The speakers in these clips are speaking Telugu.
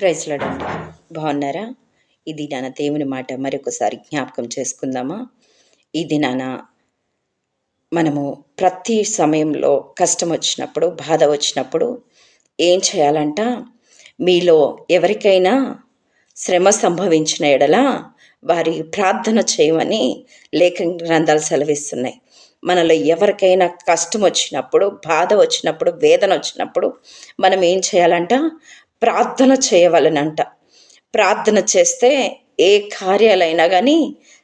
ప్రైజ్ లార్డ్ అండి. బాగున్నారా? ఈ దినాన దేవుని మాట మరొకసారి జ్ఞాపకం చేసుకుందామా? ఈ దినాన మనము ప్రతి సమయంలో కష్టం వచ్చినప్పుడు, బాధ వచ్చినప్పుడు ఏం చేయాలంట? మీలో ఎవరికైనా శ్రమ సంభవించిన ఎడల వారి ప్రార్థన చేయమని లేఖన గ్రంథాలు సెలవిస్తున్నాయి. మనలో ఎవరికైనా కష్టం వచ్చినప్పుడు, బాధ వచ్చినప్పుడు, వేదన వచ్చినప్పుడు మనం ఏం చేయాలంట? ప్రార్థన చేయవలనంట. ప్రార్థన చేస్తే ఏ కార్యాలైనా కానీ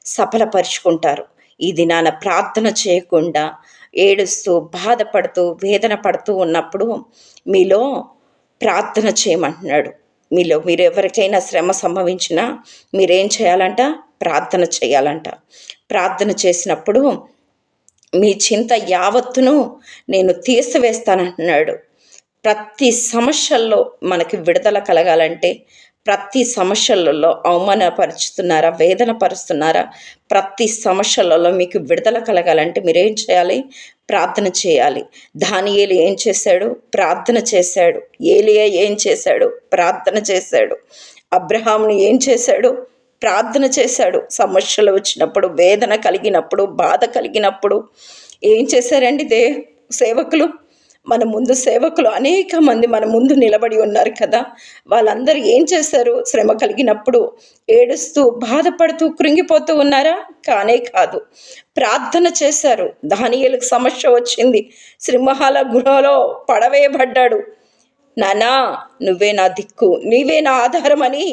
సఫలపరుచుకుంటారు. ఈ దినాన ప్రార్థన చేయకుండా ఏడుస్తూ, బాధపడుతూ, వేదన పడుతూ ఉన్నప్పుడు మీలో ప్రార్థన చేయమంటున్నాడు. మీరు ఎవరికైనా శ్రమ సంభవించినా మీరేం చేయాలంట? ప్రార్థన చేయాలంట. ప్రార్థన చేసినప్పుడు మీ చింత యావత్తును నేను తీసివేస్తానంటున్నాడు. ప్రతి సమస్యల్లో మనకి విడుదల కలగాలంటే, ప్రతి సమస్యలలో అవమానపరుచుతున్నారా, వేదన పరుస్తున్నారా, ప్రతి సమస్యలలో మీకు విడుదల కలగాలంటే మీరేం చేయాలి? ప్రార్థన చేయాలి. దానియేలు ఏం చేశాడు? ప్రార్థన చేశాడు. ఏలియా ఏం చేశాడు? ప్రార్థన చేశాడు. అబ్రహామును ఏం చేశాడు? ప్రార్థన చేశాడు. సమస్యలు వచ్చినప్పుడు, వేదన కలిగినప్పుడు, బాధ కలిగినప్పుడు ఏం చేశారండి సేవకులు? మన ముందు సేవకులు అనేక మంది మన ముందు నిలబడి ఉన్నారు కదా. వాళ్ళందరూ ఏం చేశారు? శ్రమ కలిగినప్పుడు ఏడుస్తూ, బాధపడుతూ, కృంగిపోతూ ఉన్నారా? కానే కాదు, ప్రార్థన చేశారు. దానియేలుకు సమస్య వచ్చింది, సింహాల గుహలో పడవేయబడ్డాడు. నానా, నువ్వే నా దిక్కు, నీవే నా ఆధారం అని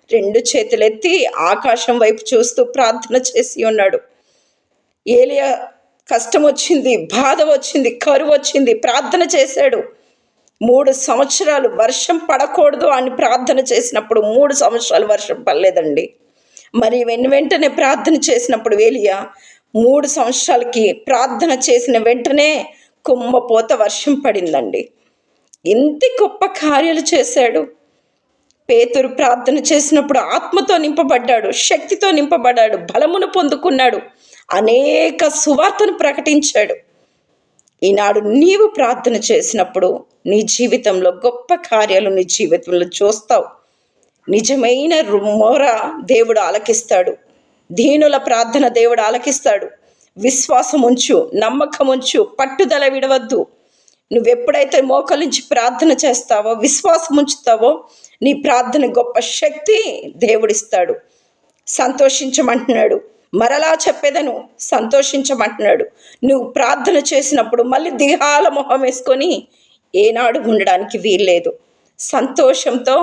2 చేతులెత్తి ఆకాశం వైపు చూస్తూ ప్రార్థన చేసి ఉన్నాడు. ఏలియా కష్టం వచ్చింది, బాధ వచ్చింది, కరువు వచ్చింది, ప్రార్థన చేశాడు. 3 సంవత్సరాలు వర్షం పడకూడదు అని ప్రార్థన చేసినప్పుడు 3 సంవత్సరాలు వర్షం పడలేదండి. మరి వెంటనే ప్రార్థన చేసినప్పుడు ఏలియా 3 సంవత్సరాలకి ప్రార్థన చేసిన వెంటనే కుంభపోత వర్షం పడిందండి. ఎంత గొప్ప కార్యాలు చేశాడు. పేతురు ప్రార్థన చేసినప్పుడు ఆత్మతో నింపబడ్డాడు, శక్తితో నింపబడ్డాడు, బలమును పొందుకున్నాడు, అనేక సువార్తను ప్రకటించాడు. ఈనాడు నీవు ప్రార్థన చేసినప్పుడు నీ జీవితంలో గొప్ప కార్యాలు నీ జీవితంలో చూస్తావు. నిజమైన మొర దేవుడు ఆలకిస్తాడు. దీనుల ప్రార్థన దేవుడు ఆలకిస్తాడు. విశ్వాసం ఉంచు, నమ్మకం ఉంచు, పట్టుదల విడవద్దు. నువ్వెప్పుడైతే మోకరించి ప్రార్థన చేస్తావో, విశ్వాసం ఉంచుతావో, నీ ప్రార్థన గొప్ప శక్తి దేవుడిస్తాడు. సంతోషించమంటున్నాడు. మరలా చెప్పేదను, సంతోషించమంటున్నాడు. నువ్వు ప్రార్థన చేసినప్పుడు మళ్ళీ దిగాల మొహం వేసుకొని ఏనాడు ఉండడానికి వీల్లేదు. సంతోషంతో